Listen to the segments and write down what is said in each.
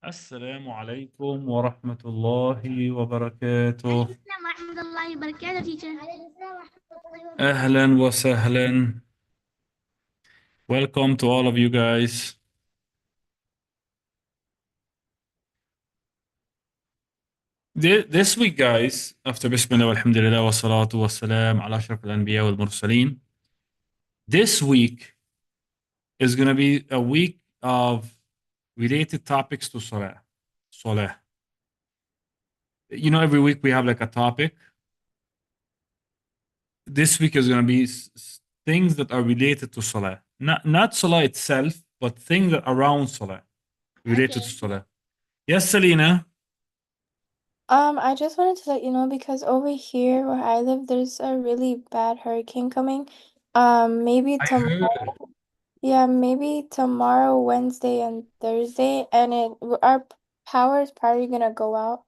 السلام عليكم ورحمة الله وبركاته. السلام ورحمة الله وبركاته teacher. عليكم السلام ورحمة الله وبركاته. أهلا وسهلا. Welcome to all of you guys. This week, guys, after Bismillah walhamdulillah wa salatu wa salam ala ashraf al-anbiya wal mursaleen, this week is going to be a week of related topics to Salah. Salah. You know, every week we have like a topic. This week is going to be things that are related to Salah. Not Salah itself, but things that are around Salah, related to Okay. Salah. Yes, Selena. I just wanted to let you know because over here where I live, there's a really bad hurricane coming. Maybe I tomorrow, heard. yeah, maybe tomorrow, Wednesday and Thursday, and our power is probably gonna go out.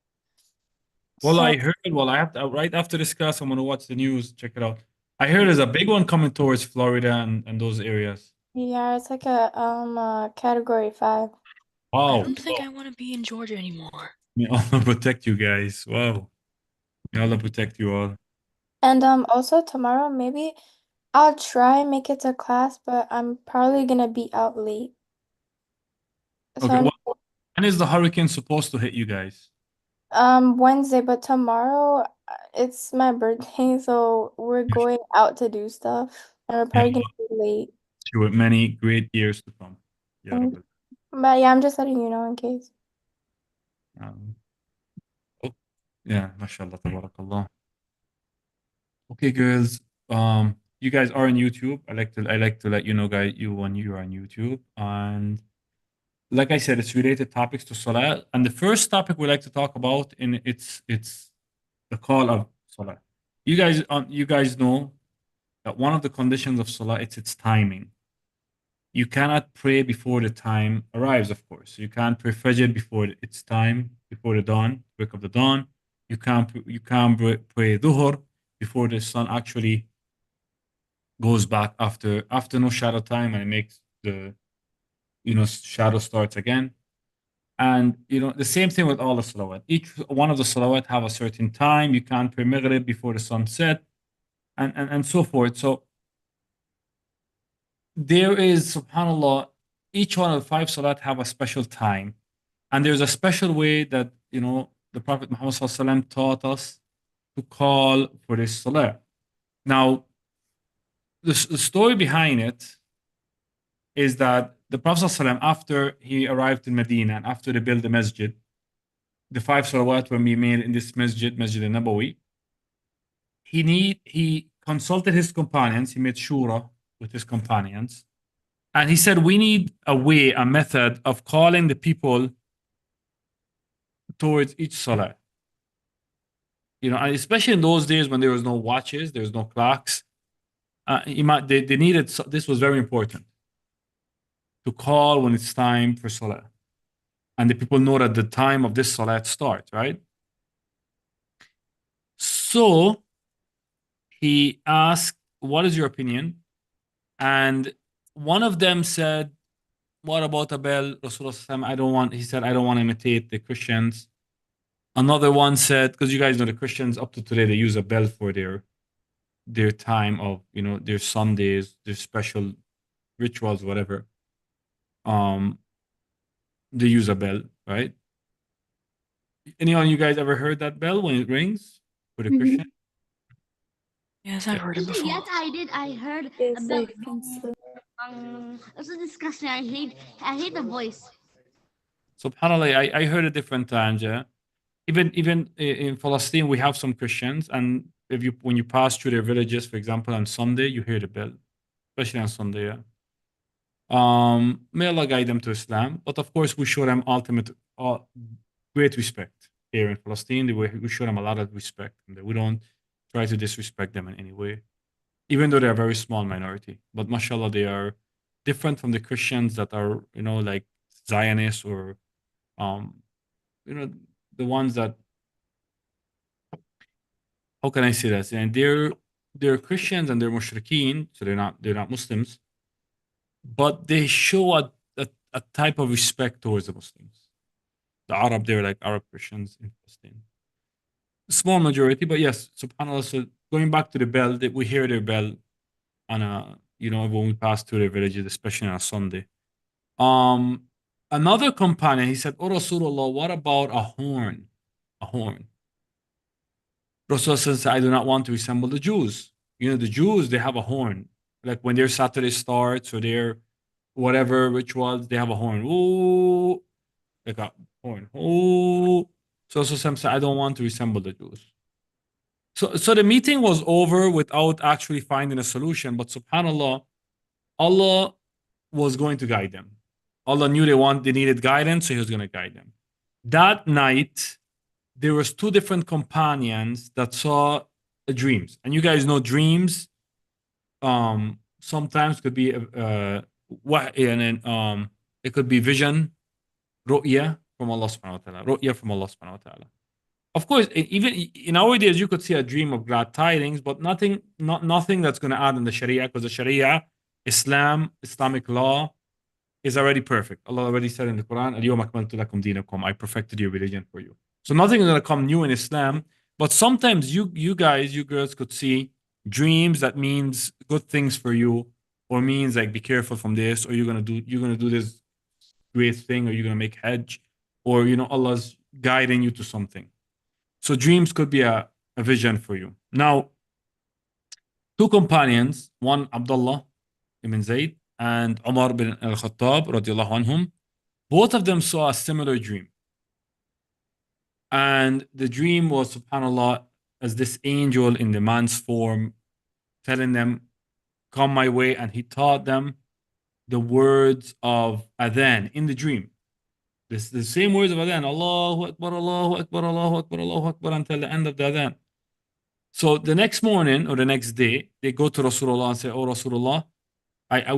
Well, So I heard. Well, I have to, right after this class, I'm going to watch the news, check it out. I heard there's a big one coming towards Florida and those areas. yeah, it's like a category 5. I Wow. don't think I want to be in Georgia anymore. May Allah protect you guys. Wow. May Allah protect you all. And also tomorrow maybe I'll try and make it to class, but I'm probably gonna be out late. So Okay. Well, when is the hurricane supposed to hit you guys? Wednesday, but tomorrow it's my birthday, so we're going out to do stuff, and we're Yeah. probably gonna be late. Sure. Many great years to come. Ya Mm. Rabbi. But yeah, I'm just letting you know in case. Um, oh, yeah. MashaAllah. Tabarakallah. Okay, girls. You guys are on YouTube. I like to let you know, guys, you when you are on YouTube. And like I said, it's related topics to Salah. And the first topic we like to talk about in it's the call of Salah. You guys know that one of the conditions of Salah it's its timing. You cannot pray before the time arrives, of course. You can't pray Fajr before its time, before the dawn, break of the dawn. You can't pray Dhuhr before the sun actually goes back after no shadow time and it makes the shadow starts again. And the same thing with all the salawat. Each one of the salawat have a certain time. You can't pray Maghrib before the sun set, and so forth. So there is, subhanAllah, each one of the five salat have a special time. And there's a special way that, the Prophet Muhammad SAW taught us to call for this salah. Now, the story behind it is that the Prophet ﷺ, after he arrived in Medina and after they built the masjid, the five salawat were being made in this masjid, Masjid al-Nabawi. He consulted his companions. He made shura with his companions, and he said, "We need a way, a method of calling the people towards each salah. And especially in those days when there was no watches, there was no clocks. They needed. This was very important to call when it's time for salah, and the people know that the time of this salat starts, right? So he asked, "What is your opinion?" And one of them said, "What about a bell?" Rasulullah, I don't want. He said, "I don't want to imitate the Christians." Another one said, because you guys know the Christians up to today they use a bell for their time of their Sundays, their special rituals, whatever. Um, they use a bell, right? Anyone you guys ever heard that bell when it rings for the Christian? Yes, I've heard it before. Yes, I did. I heard Yes, about. I think so. It's so disgusting. I hate the voice. Subhanallah, I heard it different times. Yeah, even in Palestine, we have some Christians, and if you when you pass through their villages, for example, on Sunday, you hear the bell, especially on Sunday. Yeah. May Allah guide them to Islam, but of course, we show them great respect here in Palestine. We show them a lot of respect, and we don't try to disrespect them in any way, even though they're a very small minority. But mashallah, they are different from the Christians that are, like Zionists or, um, you know, the ones that, how can I say that? And they're Christians and they're mushrikeen, so they're not Muslims, but they show a type of respect towards the Muslims. the Arab, they're like Arab Christians in Palestine. Small majority, but yes, subhanAllah. So going back to the bell, that we hear their bell on a, when we pass through their villages, especially on a Sunday. Um, Another companion, he said, "Oh Rasulullah, what about a horn? A horn." Rasulullah says, "I do not want to resemble the Jews. The Jews, they have a horn. Like when their Saturday starts or their whatever rituals, they have a horn. Ooh, like a horn. Ooh." So Rasulullah said, "I don't want to resemble the Jews." So the meeting was over without actually finding a solution. But subhanAllah, Allah was going to guide them. Allah knew they needed guidance, so He was going to guide them. That night, there was two different companions that saw dreams, and you guys know dreams. Sometimes could be it could be vision, ru'ya from Allah subhanahu wa ta'ala, ru'ya from Allah subhanahu wa ta'ala. Of course, even in nowadays, you could see a dream of glad tidings, but nothing that's going to add in the Sharia, because the Sharia, Islamic law is already perfect. Allah already said in the Quran, "Al-yawma akmaltu lakum dinakum," I perfected your religion for you. So nothing is going to come new in Islam. But sometimes you girls could see dreams that means good things for you, or means like be careful from this, or you're gonna do this great thing, or you're gonna make Hajj, or Allah's guiding you to something. So dreams could be a vision for you. Now, two companions, one Abdullah ibn Zayd and Umar bin al-Khattab radiallahu anhum, both of them saw a similar dream. And the dream was, subhanAllah, as this angel in the man's form telling them, "Come my way," and he taught them the words of adhan in the dream. The same words of adhan, Allahu Akbar, Allahu Akbar, Allahu Akbar, Allahu Akbar, until the end of the adhan. So the next morning or the next day, they go to Rasulullah and say, "Oh Rasulullah,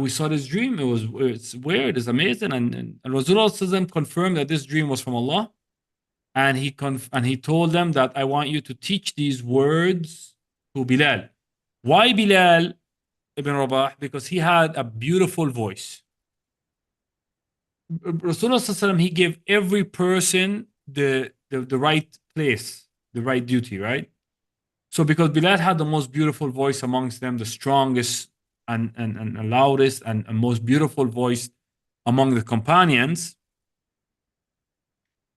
we saw this dream. It's weird, it's amazing." And Rasulullah confirmed that this dream was from Allah. And he told them that, "I want you to teach these words to Bilal." Why Bilal ibn Rabah? Because he had a beautiful voice. Rasulullah, he gave every person the right place, the right duty, right? So because Bilal had the most beautiful voice amongst them, the strongest and loudest and most beautiful voice among the companions,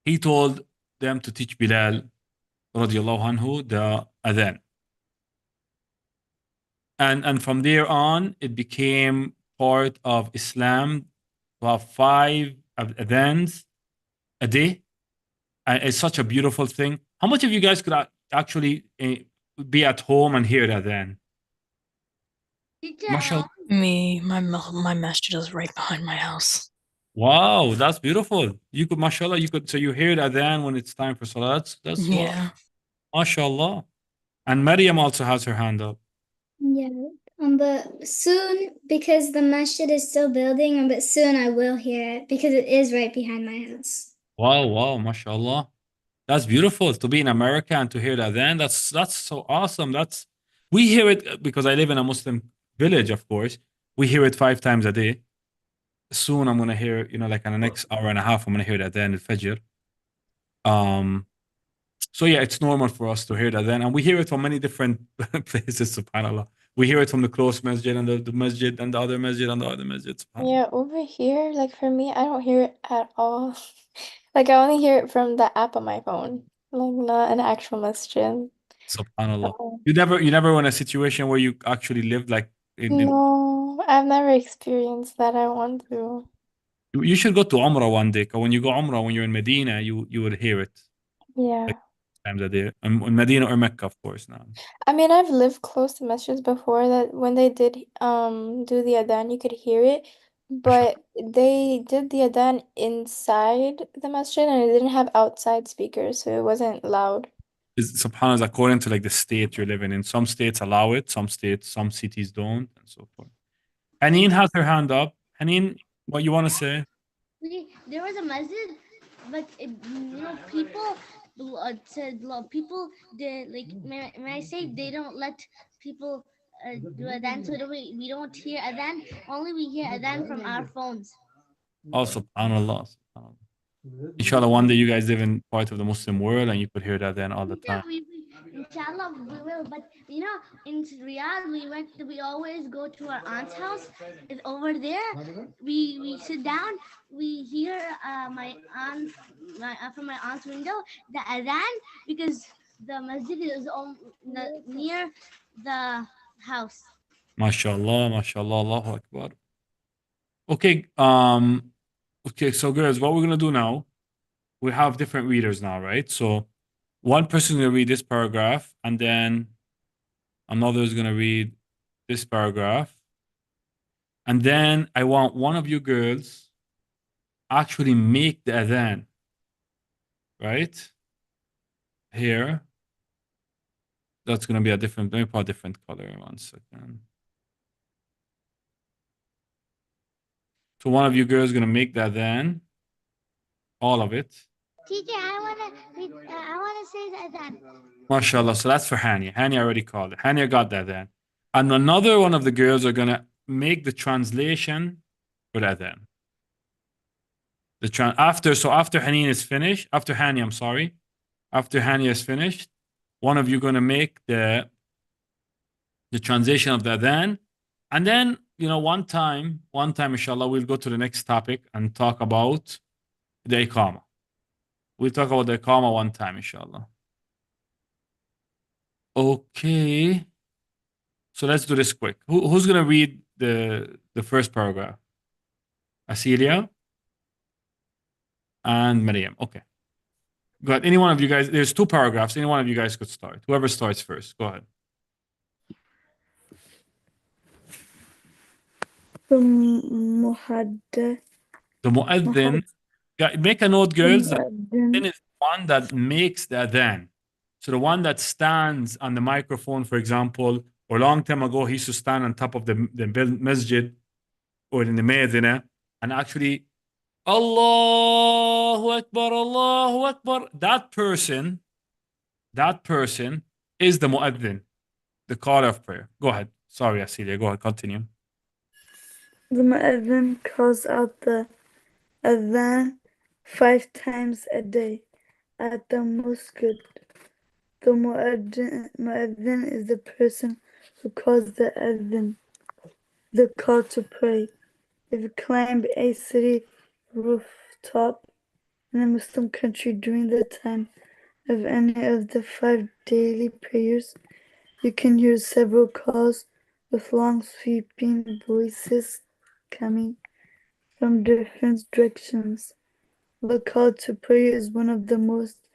he told them to teach Bilal radiallahu anhu the adhan. And from there on, it became part of Islam to have 5 adhans a day. And it's such a beautiful thing. How much of you guys could actually be at home and hear that adhan? Teacher, Mashallah. Me, my masjid is right behind my house. Wow, that's beautiful. You could, mashallah, so you hear the adhan when it's time for salat. That's Yeah. mashallah. And Maryam also has her hand up. Yeah, but soon, because the masjid is still building, but soon I will hear it because it is right behind my house. Wow, mashallah. That's beautiful to be in America and to hear that then. That's so awesome. We hear it because I live in a Muslim village, of course. We hear it 5 times a day. Soon I'm gonna hear, like in the next hour and a half, I'm gonna hear that then al Fajr. So yeah, it's normal for us to hear that then. And we hear it from many different places, subhanAllah. We hear it from the close masjid and the masjid and the other masjid and the other masjid. Yeah, over here, like for me, I don't hear it at all. Like I only hear it from the app on my phone, like not an actual masjid. Subhanallah. So, You never were in a situation where you actually lived like in no, I've never experienced that. I want to. you should go to Umrah one day. 'Cause when you go Umrah, when you're in Medina, you would hear it Yeah. like times a day. In Medina or Mecca, of course, now. I mean, I've lived close to masjids before that when they did do the adhan, you could hear it, but they did the adhan inside the masjid and it didn't have outside speakers, so it wasn't loud. Subhanallah, according to like the state you're living in. Some states allow it, some cities don't, and so forth. Haneen has her hand up. Haneen, what you want to say? there was a masjid, but people said people they like. May I say they don't let people do adhan, so that we don't hear adhan. Only we hear adhan from our phones. Oh, subhanallah. Inshallah, one day you guys live in part of the Muslim world and you could hear that then all the time. Inshallah, we will. But you know, in Riyadh, we always go to our aunt's house. It's over there. We sit down. We hear from my aunt's window the adhan, because the masjid is near the house. MashaAllah, MashaAllah, Allahu Akbar. Okay, okay, so girls, what we're gonna do now, we have different readers now, right? So one person is gonna read this paragraph, and then another is gonna read this paragraph. And then I want one of you girls actually make the adhan, right? Here. That's gonna be a different, maybe a different color. 1 second. So one of you girls is gonna make that adhan, all of it. Teacher, I wanna say the adhan. MashaAllah. So that's for Hania. Hania already called it. Hania got that then. And another one of the girls are going to make the translation for that then. After Haneen is finished, after Hania, I'm sorry. After Hania is finished, one of you going to make the translation of the adhan. And then, you know, one time, inshallah, we'll go to the next topic and talk about the iqamah. We'll talk about the iqamah one time, inshallah. Okay. So let's do this quick. Who's going to read the first paragraph? Asilia and Maryam. Okay. Go ahead. Any one of you guys, there's 2 paragraphs. Any one of you guys could start. Whoever starts first. Go ahead. The muhaddith. The mu'adhin. Make a note, girls. The mu'adhin. mu'adhin is the one that makes the adhan. So the one that stands on the microphone, for example, or a long time ago, he used to stand on top of the masjid or in the Medina and actually, Allahu Akbar, Allahu Akbar. That person is the mu'adhin, the caller of prayer. Go ahead. Sorry, Asilia. Go ahead. Continue. The mu'adhin calls out the adhan 5 times a day at the mosque. The mu'adhin is the person who calls the adhan, the call to pray. If you climb a city rooftop in a Muslim country during the time of any of the 5 daily prayers, you can hear several calls with long sweeping voices coming from different directions. The call to prayer is one of the most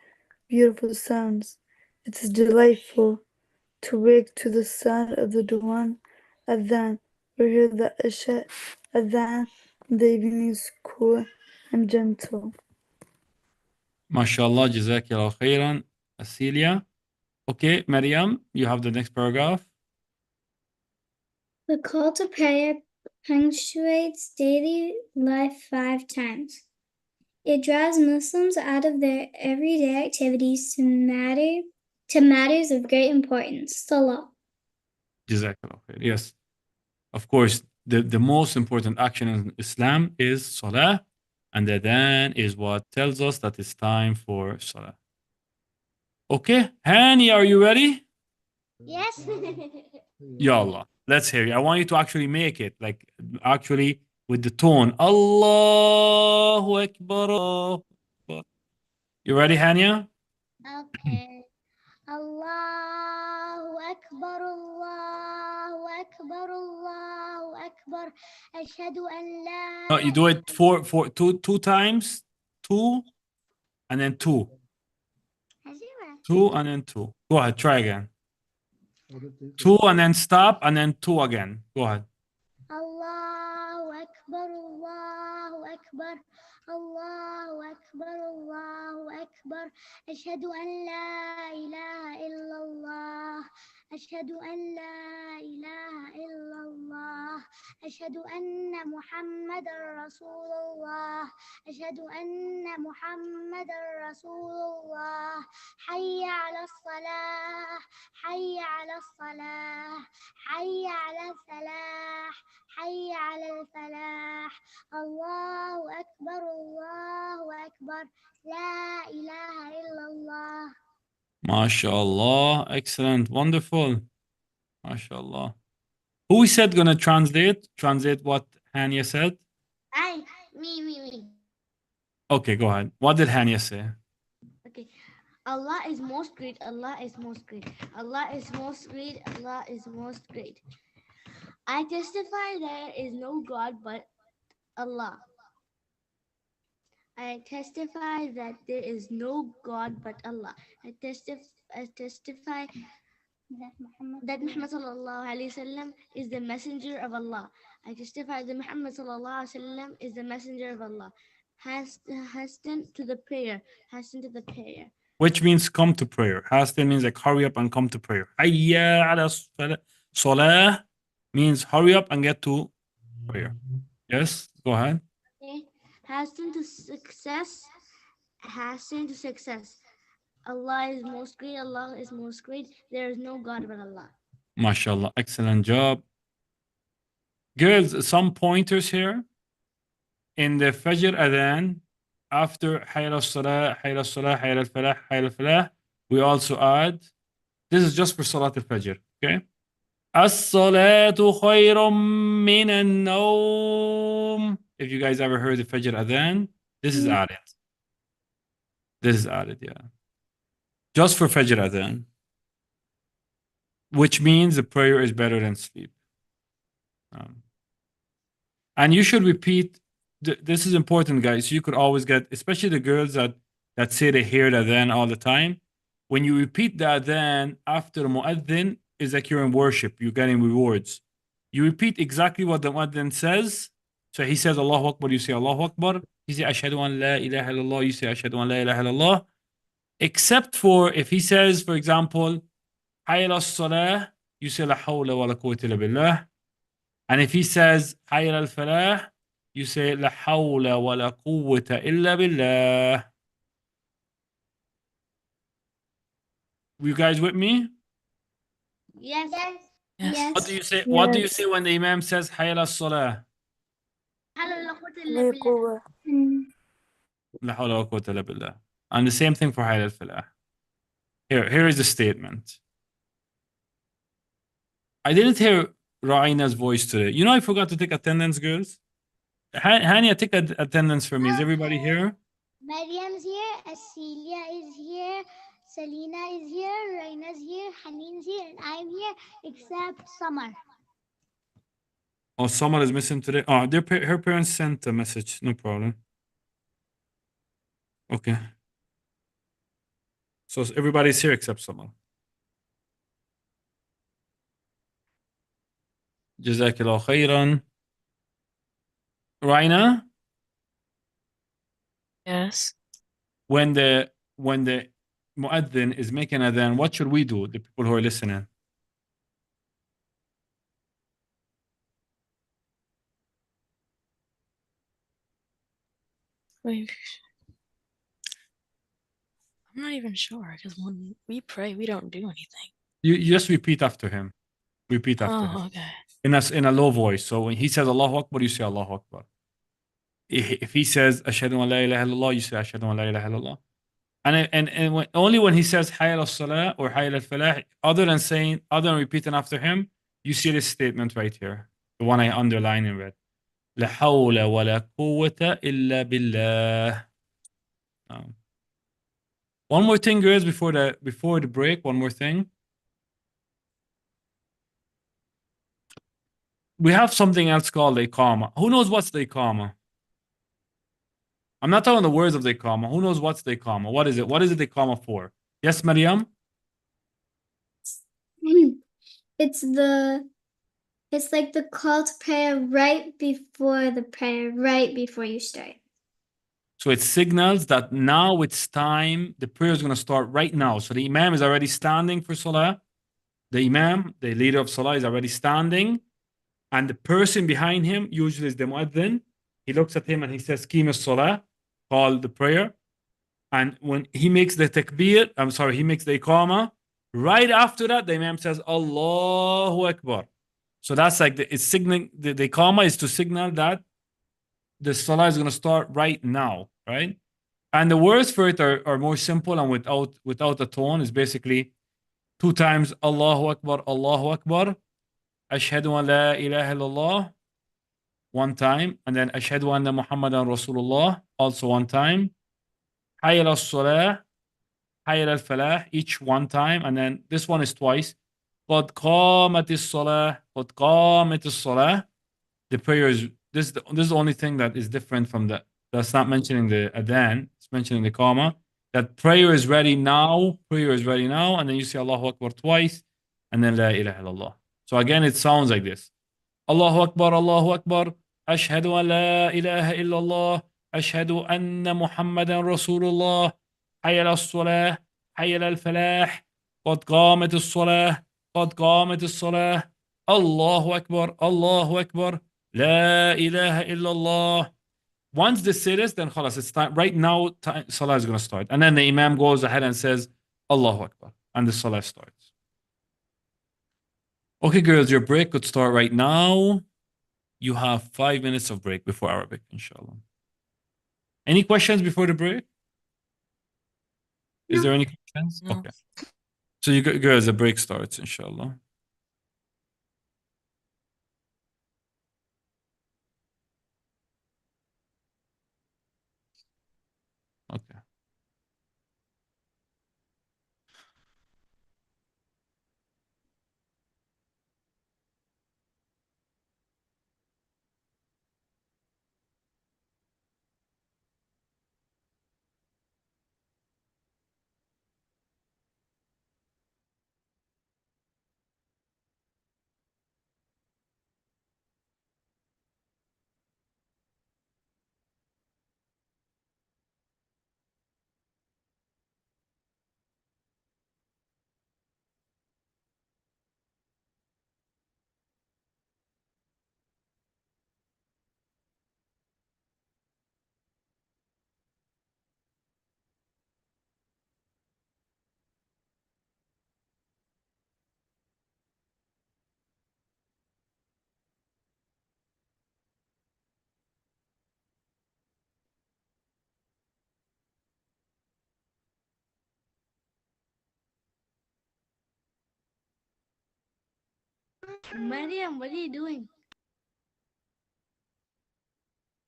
beautiful sounds. It is delightful to wake to the sound of the Dawn Adhan or hear the Isha Adhan. The evening is cool and gentle. MashaAllah, Jazakallah khairan, Asilia. Okay, Maryam, you have the next paragraph. The call to prayer punctuates daily life 5 times. It draws Muslims out of their everyday activities to matters of great importance. Salah. Jazakallah khair. Yes. Of course, the most important action in Islam is salah, and the adhan is what tells us that it's time for salah. Okay, Hani, are you ready? Yes. Ya Allah, let's hear you. I want you to actually make it, like actually with the tone. Allahu Akbar. Allahu Akbar. You ready, Hania? Okay. Allahu Akbar, Allahu Akbar, Allahu Akbar. Ashhadu an la. No, you do it two times, 2, and then 2. 2 and then 2. Go ahead, try again. 2 and then stop, and then 2 again. Go ahead. Allahu Akbar, Allahu Akbar, Allahu Akbar, Allahu Akbar. Ashhadu an la ilaha illallah. أشهد أن لا إله إلا الله أشهد أن محمدا رسول الله أشهد أن محمدا رسول الله حي على الصلاة حي على الصلاة حي على الفلاح حي على الفلاح الله أكبر الله أكبر لا إله إلا الله. MashaAllah. Excellent. Wonderful. MashaAllah. Who said gonna translate? Translate what Hania said? Me. Okay, go ahead. What did Hania say? Okay. Allah is most great. Allah is most great. Allah is most great. Allah is most great. I testify there is no God but Allah. I testify that there is no God but Allah. I testify that Muhammad sallallahu alaihi wasallam is the messenger of Allah. I testify that Muhammad sallallahu alaihi wasallam is the messenger of Allah. Hasten to the prayer. Hasten to the prayer. Which means come to prayer. Hasten means like hurry up and come to prayer. Hayya ala salah means hurry up and get to prayer. Yes, go ahead. Okay. Hasten to success. Hasten to success. Allah is most great. Allah is most great. There is no God but Allah. MashaAllah. Excellent job. Girls, some pointers here. In the Fajr Adhan, after Hayy al-Salah, Hayy al-Salah, Hayy al-Falah, Hayy al-Falah, we also add, this is just for Salat al-Fajr, okay? As-salatu khayrun min an-nawm. If you guys ever heard the Fajr Adhan, this is added. This is added, yeah. Just for Fajr Adhan. Which means the prayer is better than sleep. And you should repeat, this is important, guys. You could always get, especially the girls that say they hear the adhan all the time. When you repeat the adhan after mu'adhin, is like you're in worship. You're getting rewards. You repeat exactly what the mu'adhin says. So he says Allahu Akbar, you say Allahu Akbar. He says Ashhadu an la ilaha illallah, you say Ashhadu an la ilaha illallah. Except for if he says, for example, Hayy al-Salah, you say La hawla wa la quwwata illa billah. And if he says Hayy al-Falah, you say La hawla wa la quwwata illa billah. You guys with me? Yes. Yes. What do you say? What do you say when the Imam says Hayy al-Salah? لا قوة. La hawla wa quwwata illa billah. And the same thing for Hayy al-Falah. Here is the statement. I didn't hear Ra'ina's voice today. You know, I forgot to take attendance, girls. Hania, take attendance for me. Is everybody here? Mariam's here, Celia is here, Selena is here, Raina's here, Haneen's here, and I'm here, except Summer. Oh, Summer is missing today. Oh, her parents sent a message. No problem. Okay. So everybody's here except Summer. Jazakallah khairan. Raina? Yes. When the mu'adhin is making adhan, what should we do, the people who are listening? Wait. I'm not even sure because when we pray, we don't do anything. You just repeat after him. Repeat after him. Oh, okay. In a low voice. So when he says Allahu Akbar, you say Allahu Akbar. If he says Ashhadu an la ilaha illallah, you say Ashhadu an la ilaha illallah. And only when he says Hayy al-Salah or Hayy al-Falah, other than repeating after him, you see this statement right here, the one I underline in red. La hawla wa la quwwata illa billah. One more thing, girls, before the break. One more thing. We have something else called the Iqama. Who knows what's the Iqama? I'm not talking the words of the Iqama. Who knows what's the Iqama? What is it? What is it the Iqama for? Yes, Maryam? It's like the call to prayer right before the prayer, right before you start. So it signals that now it's time. The prayer is going to start right now. So the Imam is already standing for Salah. the imam, the leader of salah, is already standing, and the person behind him, usually is the muaddin, he looks at him and he says, Qim as-salah, call the prayer. And when he makes the takbir, he makes the iqamah, right after that, the imam says, Allahu Akbar. So that's like it's signaling, the iqamah is to signal that the salah is going to start right now, right? And the words for it are more simple and without a tone. Is basically 2 times Allahu Akbar, Allahu Akbar, Ashhadu an la ilaha illallah, 1 time, and then Ashhadu anna Muhammadan Rasulullah, also 1 time. Hayya as-salah, Hayya al-falah, each 1 time, and then this one is twice. قد قامت الصلاة, قد قامت الصلاة. The prayer is this is the only thing that is different from that's not mentioning the adhan, it's mentioning the comma. That prayer is ready now, prayer is ready now, and then you say Allahu Akbar twice, and then La ilaha illallah. So again, it sounds like this. Allahu Akbar, Allahu Akbar, Ashhadu an la ilaha illallah, Ashhadu anna Muhammadan Rasulullah, Hayya al-salah, Hayya al-falah, قد قامت الصلاة, قد قامت الصلاة, Allahu Akbar, Allahu Akbar, La ilaha illallah. Once they say this, then khalas, it's time. Right now, salah is going to start. And then the imam goes ahead and says, Allahu Akbar. And the salah starts. Okay, girls, your break could start right now. You have 5 minutes of break before Arabic, inshallah. Any questions before the break? Is there any questions? No. Okay. So you girls, the break starts, inshallah. Okay. Mariam, what are you doing?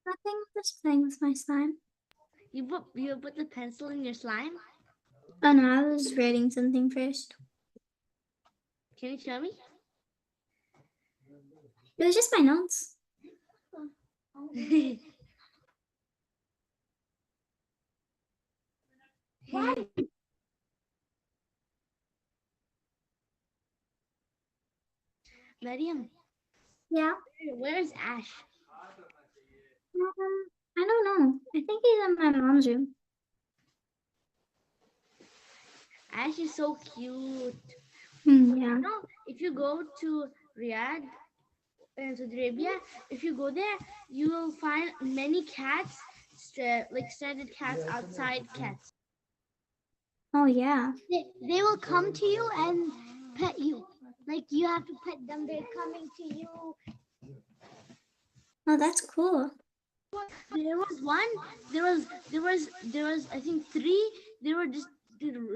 Nothing, just playing with my slime. You put the pencil in your slime? Oh no, I was writing something first. Can you show me? It was just my notes. Mariam, Yeah. where's Ash? I don't know. I think he's in my mom's room. Ash is so cute. Yeah. No, if you go to Riyadh and Saudi Arabia, if you go there, you will find many cats, like stranded cats, outside cats. Oh yeah. They will come to you and pet you. Like you have to pet them. They're coming to you. Oh, that's cool. There was one. There was. I think 3. They were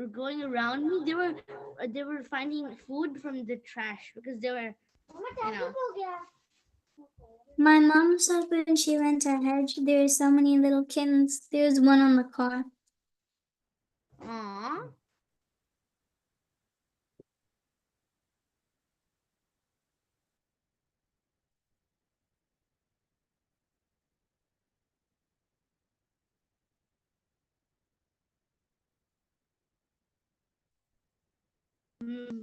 going around me. They were finding food from the trash because they were, you know. My mom said when she went to Hajj, there were so many little kittens. There's one on the car. Aww. Mm.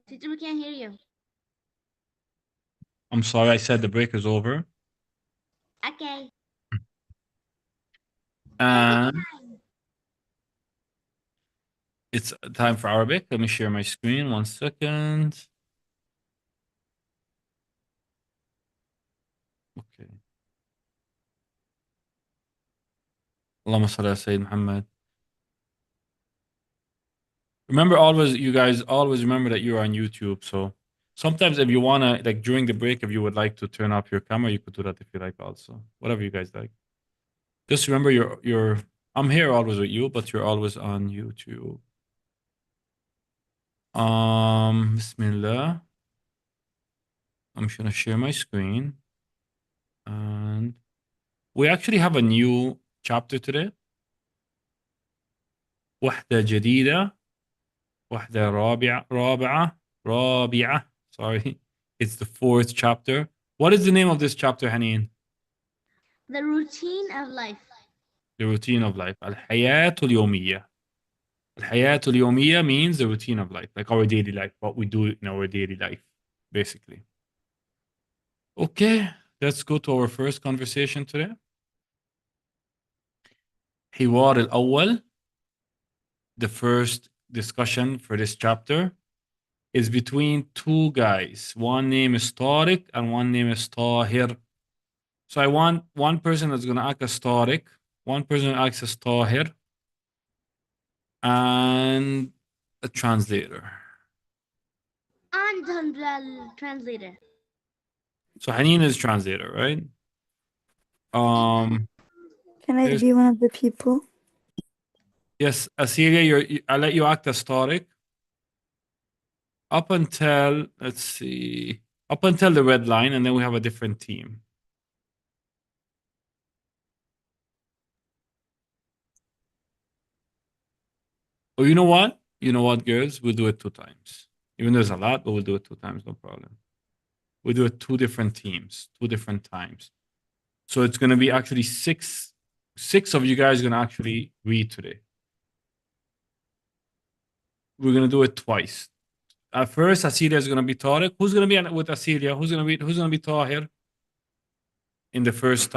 Teacher, we can't hear you. I'm sorry, I said the break is over. Okay. And it's time for Arabic. Let me share my screen. 1 second. Okay. Allahumma salli ala Sayyid Muhammad. Remember, always, you guys always remember that you're on YouTube. So sometimes, if you wanna, like during the break, if you would like to turn off your camera, you could do that if you like. Also, whatever you guys like. Just remember, you're. I'm here always with you, but you're always on YouTube. Bismillah. I'm just gonna share my screen, and we actually have a new chapter today. وحدة جديدة. وحدة رابعة. Sorry. It's the 4th chapter. What is the name of this chapter, Haneen? The routine of life. The routine of life. الحياة اليومية. الحياة اليومية means the routine of life, like our daily life, what we do in our daily life, basically. Okay, let's go to our first conversation today. حوار الأول. The first discussion for this chapter is between two guys. One name is Tariq and one name is Tahir. So I want one person that's going to act as Tariq, one person acts as Tahir, and a translator. And the translator. So Haneen is translator, right? Can I There's- be one of the people? Yes, Asilia, I'll let you act as Tariq. Up until, let's see, up until the red line, and then we have a different team. Oh, you know what? You know what, girls? We'll do it 2 times. Even though there's a lot, but we'll do it 2 times, no problem. We'll do it 2 different teams, 2 different times. So it's going to be actually 6 of you guys going to actually read today. We're going to do it twice. At first, Asilia is going to be Tariq. Who's going to be with Asilia? Who's going to be Tahir in the first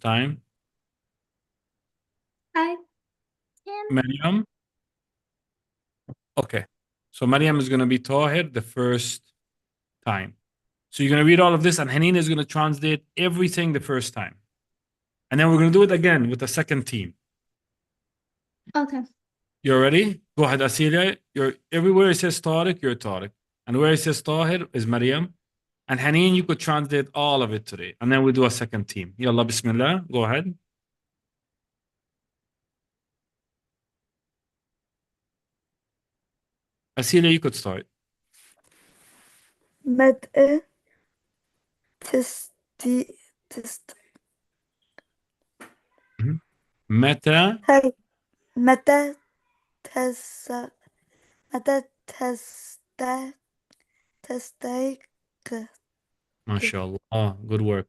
time? I Maryam. Okay. So Maryam is going to be Tahir the first time. So you're going to read all of this, and Haneen is going to translate everything the first time. And then we're going to do it again with the second team. okay. You're ready? Go ahead, Asilia. You're everywhere it says Tariq, you're Tariq. And where it says Tahir is Maryam. And Haneen, you could translate all of it today. And then we'll do a second team. Yalla, bismillah. Go ahead. Asilia, you could start. متى تستي متى هاي متى تس متى تستيقظ ما شاء الله. Good work.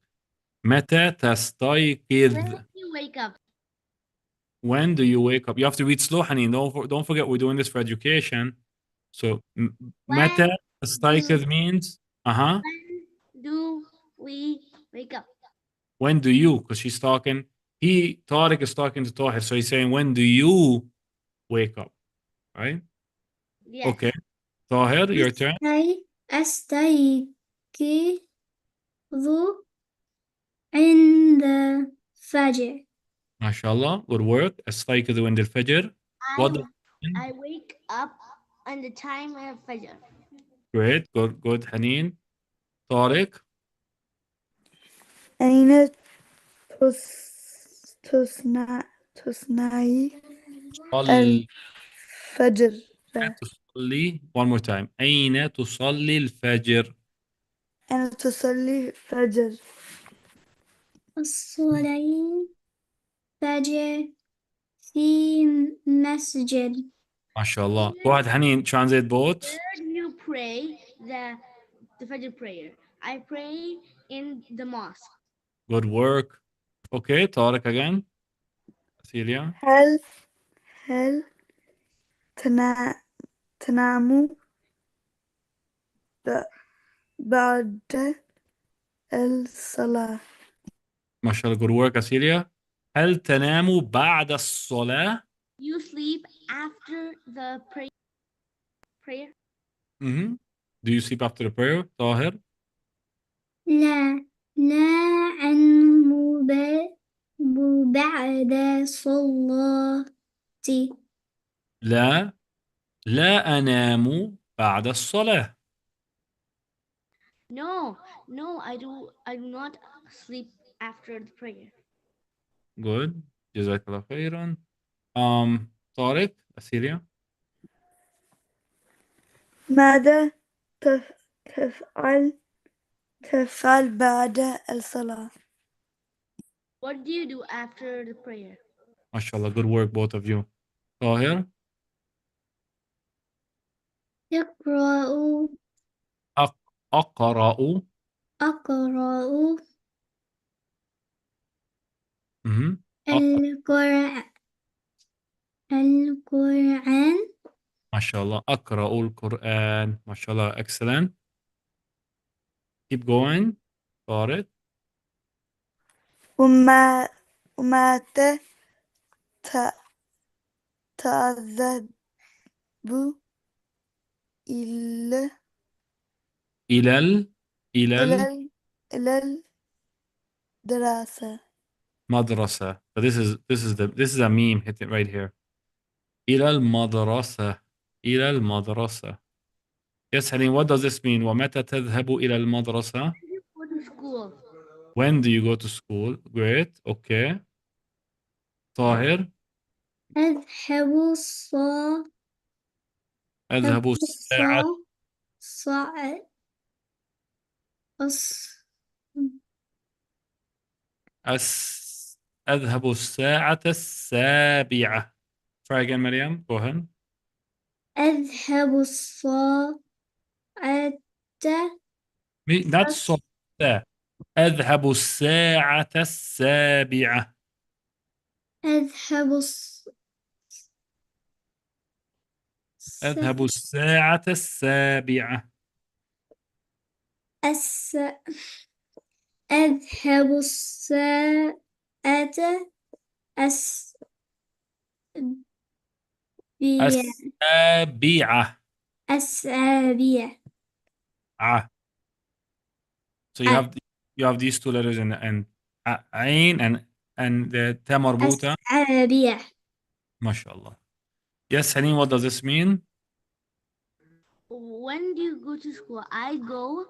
متى تستيقظ. When do you wake up? When do you wake up? You have to read slow, Haneen. Don't forget we're doing this for education. So متى تستيقظ means When do we wake up? when do you? Because she's talking. Tariq is talking to Tahir, so he's saying when do you wake up? Right? Yes. Okay. Tahir, your turn. أستيقظ عند الفجر. MashaAllah. Good work. أستيقظ عند الفجر. What does it mean? I wake up on the time of Fajr. Great. Good. Haneen. Tariq. أين تصنعي تصلي. الفجر تصلي. One more time. أين تصلي الفجر؟ أنا تصلي الفجر أصلي الفجر في مسجد. MashaAllah. Go ahead, Haneen. Translate both. Where do you pray the Fajr prayer? I pray in the mosque. Good work. Okay. Tariq again. Celia. هل تنام بعد الصلاة. ما شاء الله. Good work, Asilia. هل تنام بعد الصلاة؟ You sleep after the prayer. Do you sleep after the prayer, طاهر? لا أنام بعد صلاتي. لا أنام بعد الصلاة. No, I do not sleep after the prayer. Good. جزاك الله خيرا. طارق, Asilia. ماذا تفعل بعد الصلاة؟ What do you do after the prayer? ما شاء الله. Good work, both of you. طاهر. أقرأ أقرأ. مهم. القرآن. ما شاء الله. أقرأ القرآن. ما شاء الله. Excellent. Keep going. طارق. وما تذهب إلى إلى إلى الدراسة. المدرسة. So this is a meme. Hit it right here. إلى المدرسة. إلى المدرسة. Yes, Helene, what does this mean? ومتى تذهب إلى المدرسة? Go to school. When do you go to school? Great. Okay. طاهر. أذهب أذهب الساعة أذهب الساعة 7. Try again, Mariam. Go ahead. أذهب الساعة Not so. أذهب الساعة 7. أذهب أذهب الساعة 7. أذهب الساعة السابعة. السابعة. So you have these two letters in the end. عين and the ta مربوطة. السابعة. ما شاء الله. Yes, Helene, what does this mean? When do you go to school? I go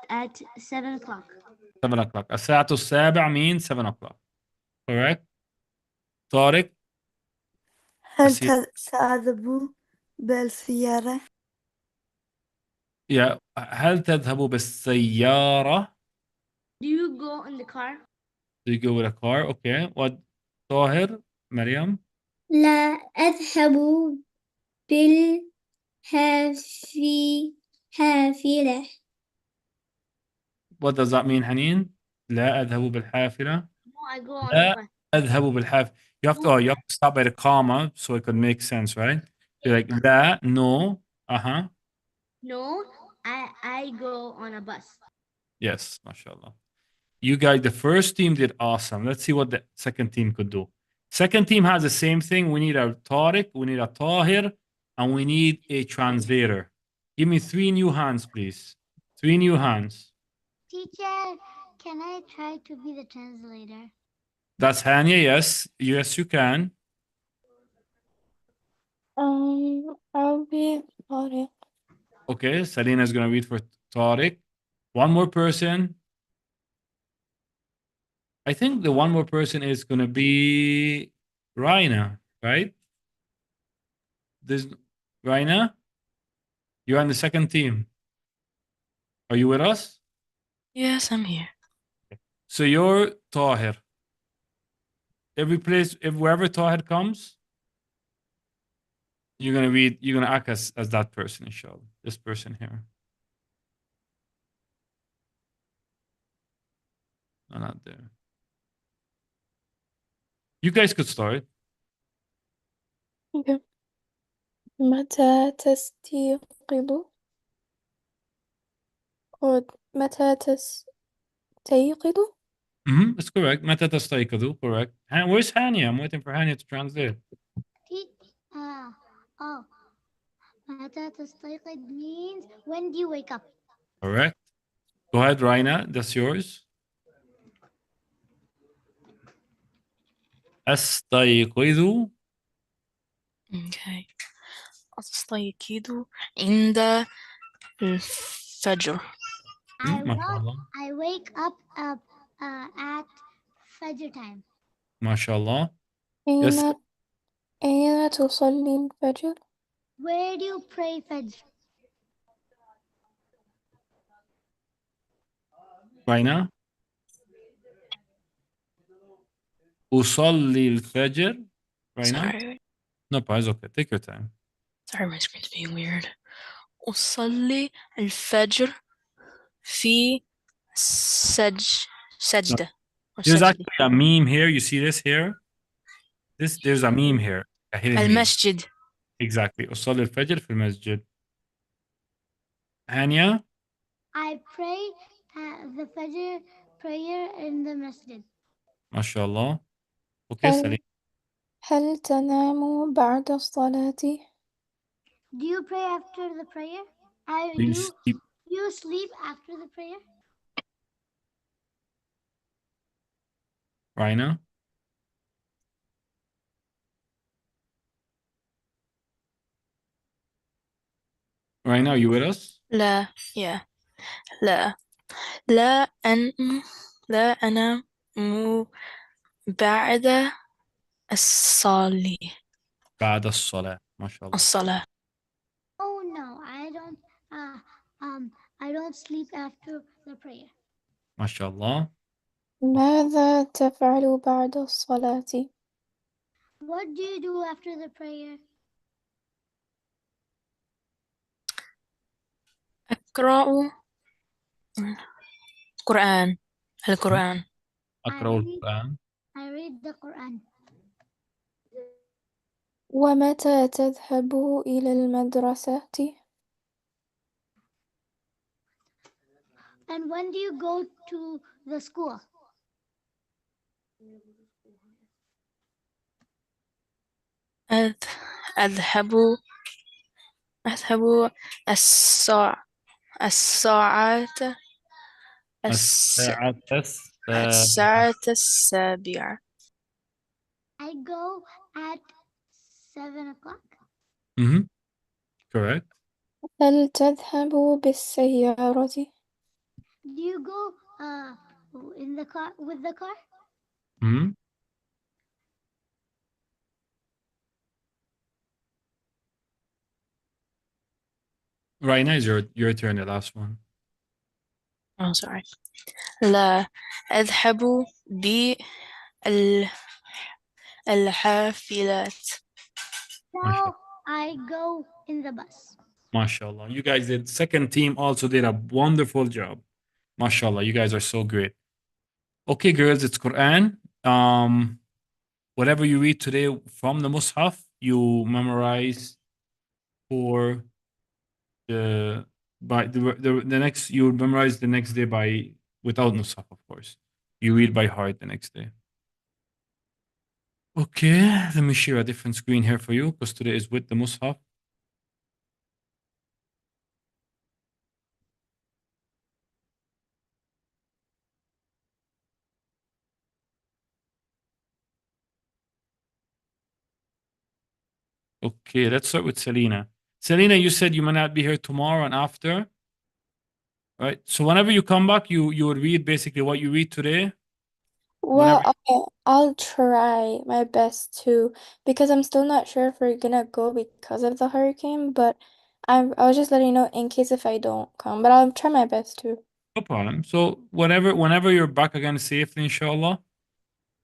at 7 o'clock. 7 o'clock. الساعة 7 means 7 o'clock. Correct? طارق. هل تذهب بالسيارة؟ Yeah. هل تذهب بالسيارة? Do you go in the car? Do you go with a car? Okay. What? طاهر. مريم. لا أذهب بالحافلة. What does that mean, حنين? لا أذهب بالحافلة. No, I go on لا the bus. أذهب بالحافلة. You have to stop at a comma so it could make sense, right? You're like لا, no, No, I go on a bus. Yes, mashallah. You guys, the first team did awesome. Let's see what the second team could do. Second team has the same thing. We need a Tariq, we need a Tahir, and we need a translator. Give me 3 new hands, please. 3 new hands. Teacher, can I try to be the translator? That's Hania, yes. Yes, you can. I'll be Tariq. Okay, Salina is going to read for Tariq. One more person. I think the one more person is going to be Raina, right? There's Raina. You're on the second team. Are you with us? Yes, I'm here. So you're Tahir. Wherever Tahir comes, you're gonna act as that person, inshallah. This person here. No, not there. You guys could start. Okay. متى تستيقظ؟ or متى تستيقظ؟ It's correct. متى تستيقظ? Correct. Where's Hania? I'm waiting for Hania to translate. Oh, متى تستيقظ means when do you wake up? Correct. Go ahead, Raina. That's yours. أستيقظ. Okay. أستيقظ عند الفجر. ما شاء الله. I wake up at Fajr time. ما شاء الله. Yes. أين تصلي الفجر؟ Where do you pray Fajr? Raina. أصلي الفجر. Raina. Sorry. No, it's okay. Take your time. Sorry, my screen's being weird. أصلي الفجر في سجدة. Or There's سجدة. actually a meme here. You see this here? There's a meme here. A hidden meme. المسجد. Exactly. أصلي الفجر في المسجد. Hania. I pray the Fajr prayer in the masjid. ما شاء الله. Okay, Salim. هل تنام بعد الصلاة؟ Do you pray after the prayer? Do you sleep? You sleep after the prayer? Raina. Raina, are you with us? لا. Yeah. لا. لا أنام بعد الصلاة. بعد الصلاة. ما شاء الله. الصلاة. Oh no, I don't sleep after the prayer. ما شاء الله. ماذا تفعل بعد الصلاة؟ What do you do after the prayer? أقرأ القرآن. أقرأ القرآن. I read the Quran. ومتى تذهب إلى المدرسة؟ And when do you go to the school? أذهب الساعة الساعة 7. I go at 7 o'clock. Correct. هل تذهب بالسيارة؟ Do you go in the car with the car? Raina, is your turn, the last one. Oh, sorry. لا أذهب بالحافلات. No, I go in the bus. MashaAllah. You guys did. Second team also did a wonderful job. MashaAllah. You guys are so great. Okay, girls, it's Quran. Whatever you read today from the Mus'haf, you memorize for the next. You memorize the next day without Mus'haf, of course. You read by heart the next day. Okay, let me share a different screen here for you because today is with the Mus'haf. Okay, let's start with Selena. Selena, you said you may not be here tomorrow and after, right? So whenever you come back, you would read basically what you read today. Well, okay, I'll try my best to, because I'm still not sure if we're gonna go because of the hurricane, but I was just letting you know in case if I don't come, but I'll try my best to. No problem. So whenever you're back again safely, inshallah,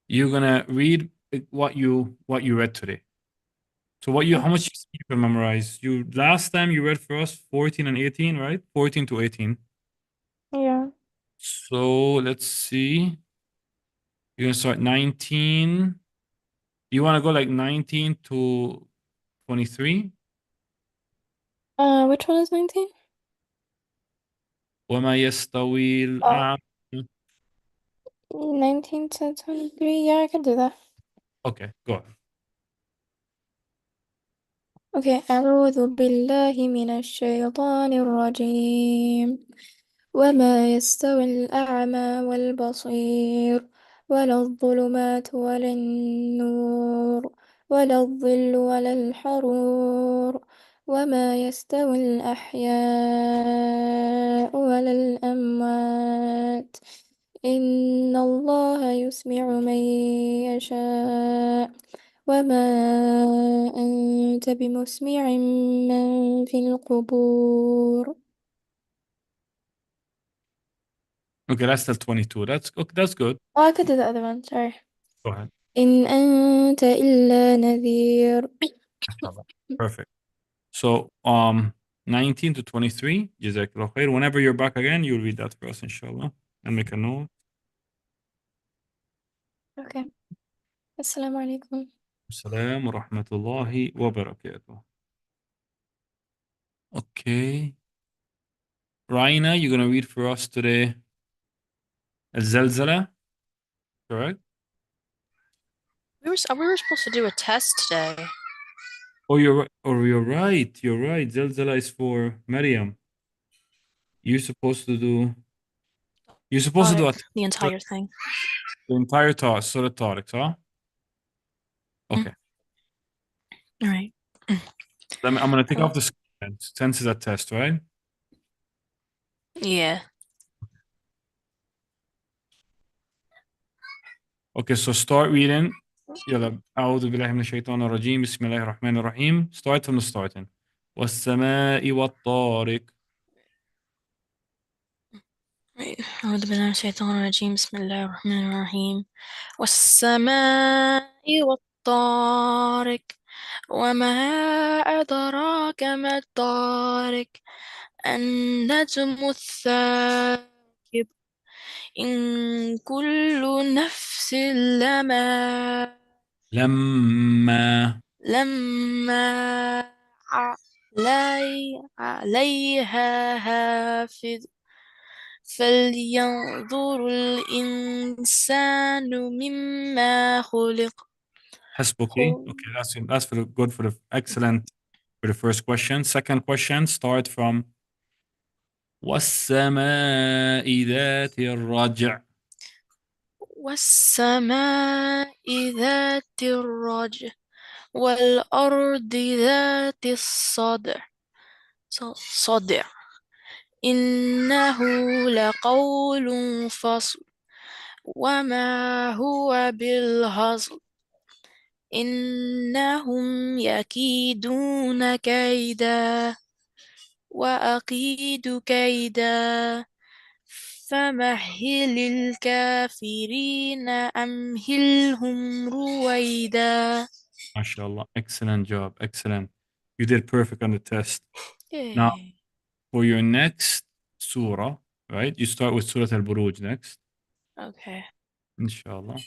you're gonna read what you read today. So how much you can memorize? You last time you read for us 14 and 18, right? 14 to 18. Yeah. So let's see. You're gonna start 19. You want to go like 19 to 23? Which one is 19? وما يستوي Oh, الأعمى 19 to 23. Yeah, I can do that. Okay, go ahead. Okay, أعوذ بالله من الشيطان الرجيم وما يستوي الأعمى والبصير ولا الظلمات ولا النور ولا الظل ولا الحرور وما يستوي الأحياء ولا الأموات إن الله يسمع من يشاء وما أنت بمسمع من في القبور. Okay, that's till 22. That's good. Oh, I could do the other one, sorry. Go ahead. إن أنت إلا نذير. Mashallah. Perfect. So 19 to 23, Jazakallah khair. Whenever you're back again, you'll read that for us, inshallah. And make a note. Okay. Assalamu alaikum. Assalamu wa rahmatullahi wa barakatuh. Okay. Raina, you're gonna read for us today Al-Zalzala, correct? We were supposed to do a test today. Oh, you're right. Oh, you're right. You're right. Zalzala is for Maryam. You're supposed to do. You're supposed to do The entire thing. the entire task, Surah Tariq, huh? Okay. All right. I'm gonna take off the screen since it's a test, right? Yeah. Okay, so start reading. يلا أعوذ بالله من الشيطان الرجيم بسم الله الرحمن الرحيم. Start from the starting. والسماء والطارق. Right. أعوذ بالله من الشيطان الرجيم بسم الله الرحمن الرحيم والسماء والطارق وما أدراك ما الطارق النجم الثاقب إن كل نفس لما عليها حافظ فلينظر الإنسان مما خلق. حسبك. Okay, that's for good for the excellent for the first question. Second question, start from والسماء ذات الرجع. والسماء ذات الرجع والأرض ذات صدع إنه لقول فصل وما هو بالهزل إنهم يكيدون كيدا وأكيد كيدا فمهل الكافرين أمهلهم رويدا. MashaAllah. Excellent job. Excellent. You did perfect on the test. Yay. Now, for your next surah, right? You start with Surah Al-Buruj next, Okay. inshallah.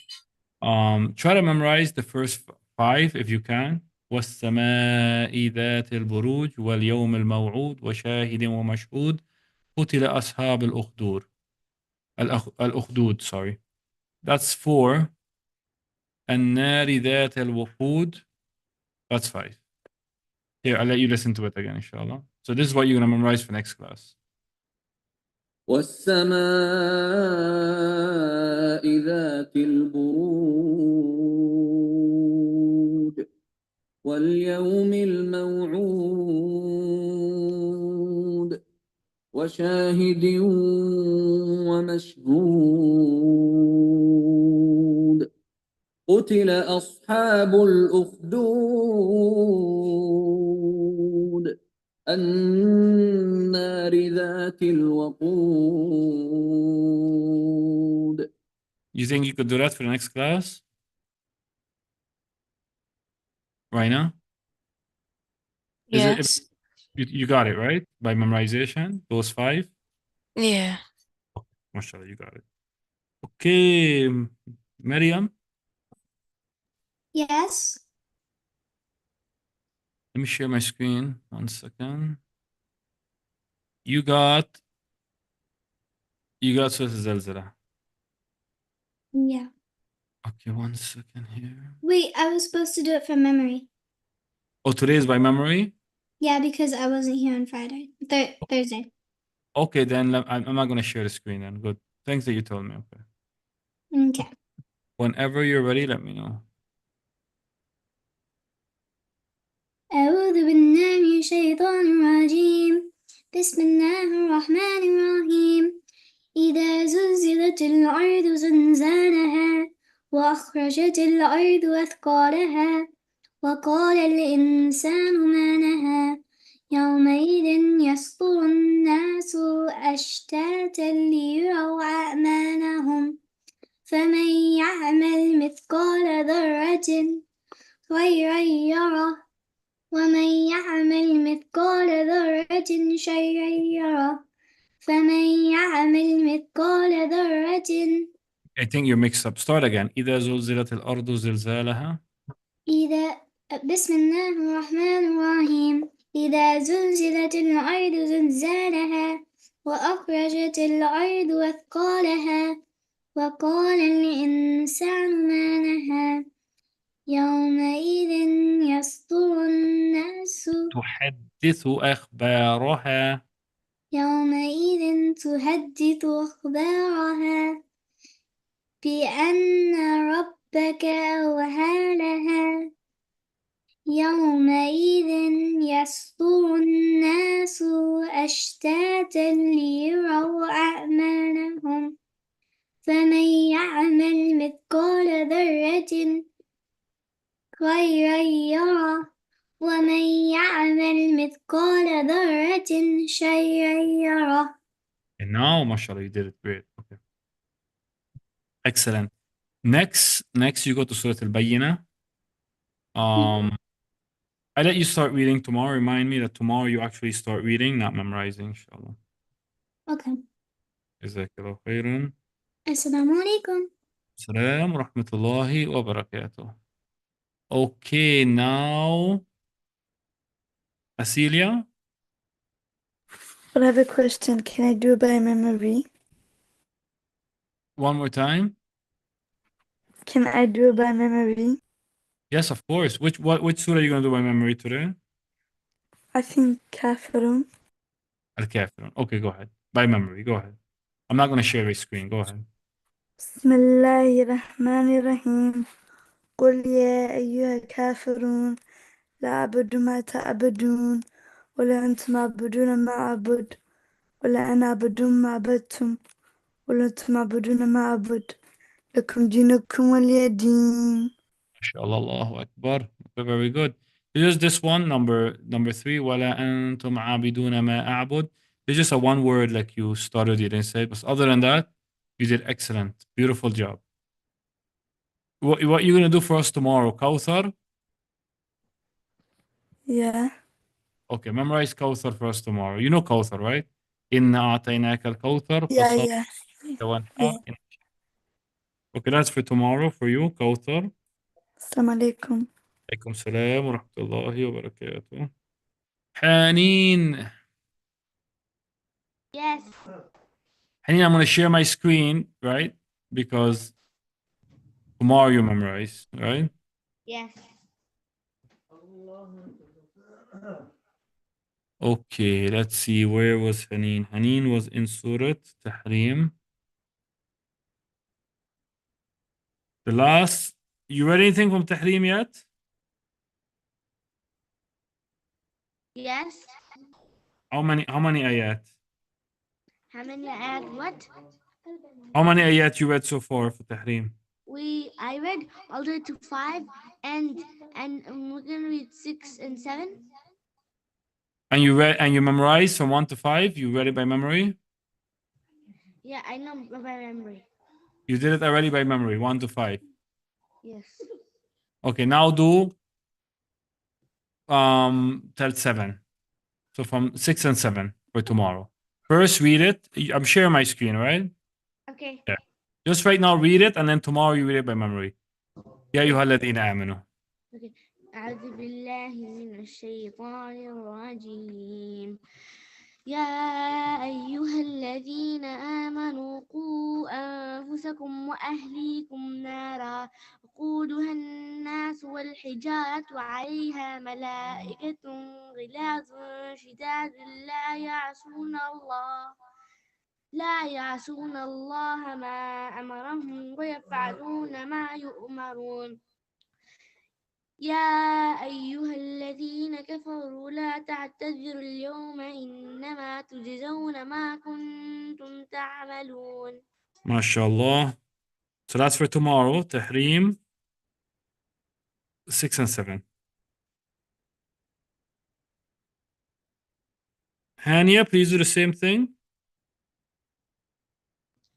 Try to memorize the first 5 if you can. والسماء ذات البروج واليوم الموعود وشاهد ومشهود قتل أصحاب الأخدود, sorry. That's 4. النار ذات الوقود. That's 5. Here, I'll let you listen to it again, inshallah. So this is what you're going to memorize for next class. والسماء ذات البروج واليوم الموعود وشاهد ومشهود قتل أصحاب الأخدود النار ذات الوقود. You think you could do that for the next class? Right now? Yes. You got it, right? By memorization, those 5? Yeah. MashaAllah, you got it. Okay, Maryam, Yes. let me share my screen. 1 second. You got Surah Zalzala. Yeah. Okay, 1 second here. Wait, I was supposed to do it from memory. Oh, today is by memory? Yeah, because I wasn't here on Friday. Thursday. Okay, then I'm not gonna share the screen then. Good. Thanks that you told me. Okay. Okay. Whenever you're ready, let me know. أعوذ بالله من الشيطان الرجيم. بسم الله الرحمن الرحيم. إذا زلزلت الأرض زلزالها وأخرجت الأرض أثقالها وقال الإنسان ما لها يومئذ يصدر الناس أشتاتا ليروا أعمالهم فمن يعمل مثقال ذرة خيرا يره ومن يعمل مثقال ذرة شرا يره فمن يعمل مثقال ذرة I think you're mixed up. Start again. إذا زلزلت الأرض زلزالها. بسم الله الرحمن الرحيم إذا زلزلت الأرض زلزالها وأخرجت الأرض أثقالها وقال الإنسان ما لها يومئذ يصدر الناس تحدث أخبارها. يومئذ تحدث أخبارها بأن ربك أوحى لها يومئذ يصدر الناس أشتاتا ليروا أعمالهم فمن يعمل مثقال ذرة خيرا يره ومن يعمل مثقال ذرة شرا يره. And now, mashallah, you did it great. Okay. Excellent. Next, you go to Surah Al-Bayyinah. I let you start reading tomorrow. Remind me that tomorrow you actually start reading, not memorizing, inshallah. Okay. Jazakallah khairan. Assalamu alaikum. Salam wa rahmatullahi wa barakatuh. Okay, now, Asilia. But I have a question. Can I do it by memory? One more time. Can I do it by memory? Yes, of course. Which surah are you going to do by memory today? I think Kafirun. Al-Kafirun. Okay, go ahead. By memory, go ahead. I'm not going to share the screen. Go ahead. بسم الله الرحمن الرحيم قل يا أيها الكافرون لا أعبد ما تعبدون ولا أنتم عبدون ما أعبد ولا أنا أعبد ما عبدتم ولا أنتم عبدون ما أعبد لكم دينكم ولي دين. MashaAllah, Allahu Akbar. Okay, very good. Here's this one, number 3. وَلَا أَنْتُمْ عَابِدُونَ مَا أَعْبُدُ. It's just a one word like you started, you didn't say it. But other than that, you did excellent. Beautiful job. What you going to do for us tomorrow? Kawthar? Yeah. Okay, memorize Kawthar for us tomorrow. You know Kawthar, right? إِنَّا أَعْطَيْنَاكَ الْكَوْثَرَ Yeah. فَصَلِّ وَانْحَرْ. Okay, that's for tomorrow for you, Kawthar. Assalamu alaikum. عليكم السلام ورحمة الله وبركاته. حنين. Yes. Hanina, I'm going to share my screen, right? Because tomorrow you memorize, right? Yes. Okay, let's see. Where was Haneen? Haneen was in Surah Tahrim. The last. You read anything from Tahrim yet? Yes. How many ayat? How many ayat? What? How many ayat you read so far for Tahrim? I read all the way to 5, and we're gonna read 6 and 7. And you memorized from 1 to 5? You read it by memory? Yeah, I know by memory. You did it already by memory, 1 to 5. Yes. Okay, now do till 7. So from 6 and 7 for tomorrow. First read it. I'm sharing my screen, right? Okay. Yeah. Just right now read it, and then tomorrow you read it by memory. يا أيها الذين آمنوا. Okay. أعوذ بالله من الشيطان الرجيم يا أيها الذين آمنوا قوا أنفسكم وأهليكم نارا وقودها الناس والحجارة عليها ملائكة غلاظ شداد لا يعصون الله ما أمرهم ويفعلون ما يؤمرون يا أيها الذين كفروا لا تعتذروا اليوم إنما تجزون ما كنتم تعملون. ما شاء الله. So that's for tomorrow. Tahrim 6 and 7. Hania, please do the same thing.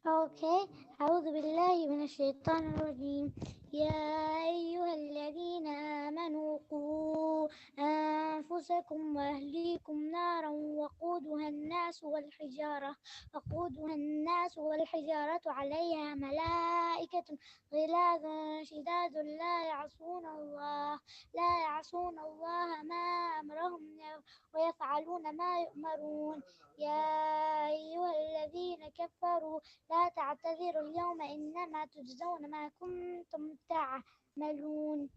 Okay. أعوذ بالله من الشيطان الرجيم. يا أيها الذين آمنوا قوا أنفسكم وأهليكم نارا وقودها الناس والحجارة عليها ملائكة غلاظ شداد لا يعصون الله ما أمرهم ويفعلون ما يؤمرون. يا أيها الذين كفروا لا تعتذروا اليوم إنما تجزون ما كنتم تعملون.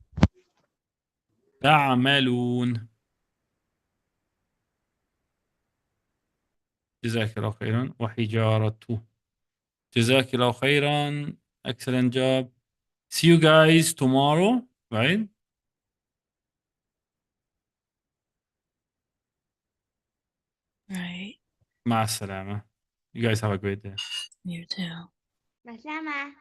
جزاك الله خيرا. وحجارته. جزاك الله خيرا. Excellent job. See you guys tomorrow, right? Right. مع السلامة. You guys have a great day. You too. مع السلامة.